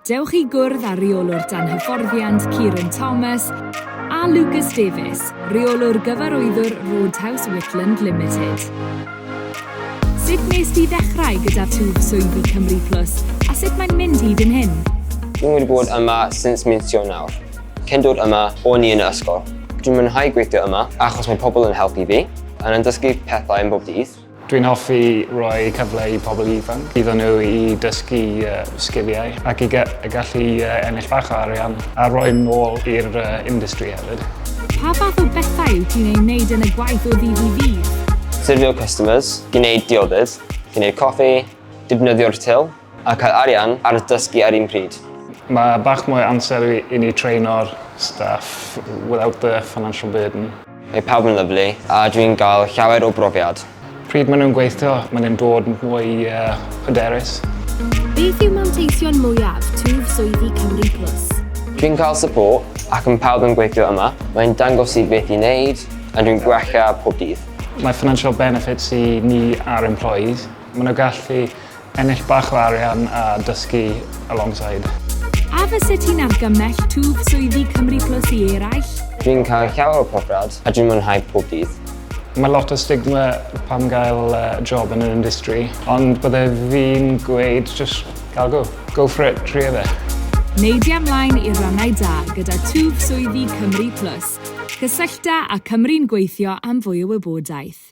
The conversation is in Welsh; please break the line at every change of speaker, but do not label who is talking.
Dewch i gwrdd â Rheolwr dan Hyfforddiant Kieran a Lucas Davies, Rheolwr gyfarwyddwr Roadhouse Whitland Limited. Sut wnes ti ddechrau gyda twf swyddi Cymru Plus a sut mae'n mynd hyd yn hyn?
Dwi'n wedi bod yma syns mis Ionawr. Cyn dod yma, o'n i yn y ysgol. Dwi'n mwynhau gweithio yma achos mae pobl yn helpu fi yn dysgu pethau yn bob dydd.
Dwi'n hoffi rhoi cyfle i pobl ifanc iddyn nhw i dysgu sgiliau ac i gallu ennill bach o arian a rhoi nôl i'r industry hefyd.
Pa fath o bethau wyt ti'n ei wneud yn y gwaith o ddydd i ddydd?
Sirfio customers, gwneud diodydd, gwneud coffi, defnyddio'r til a cael arian ar y dysgu ar un pryd.
Mae bach mwy amser i ni traino'r staff without the financial burden.
Mae pawb yn lyflu a dwi'n cael llawer o brofiad.
Pryd maen nhw'n gweithio, maen nhw'n dod yn mwy hyderus.
Beth yw manteision mwyaf twf swyddi Cymru Plus?
Dwi'n cael support ac yn pawb yn gweithio yma. Mae'n dangos i beth i wneud a dwi'n gwella pob dydd.
Mae financial benefits i ni a'r employees. Maen nhw gallu ennill bach o arian a dysgu alongside.
A fysa ti'n argymell twf swyddi Cymru Plus i eraill?
Dwi'n cael llawer o profiad a dwi'n mwynhau pob dydd.
Mae lot o stigma pam gael job yn yr industry, ond bydde fi'n gweud just gael go. Go for it, trio fe.
Neidio ymlaen i'r rannau da gyda twf swyddi Cymru Plus. Cysyllta a Cymru'n gweithio am fwy o wybodaeth.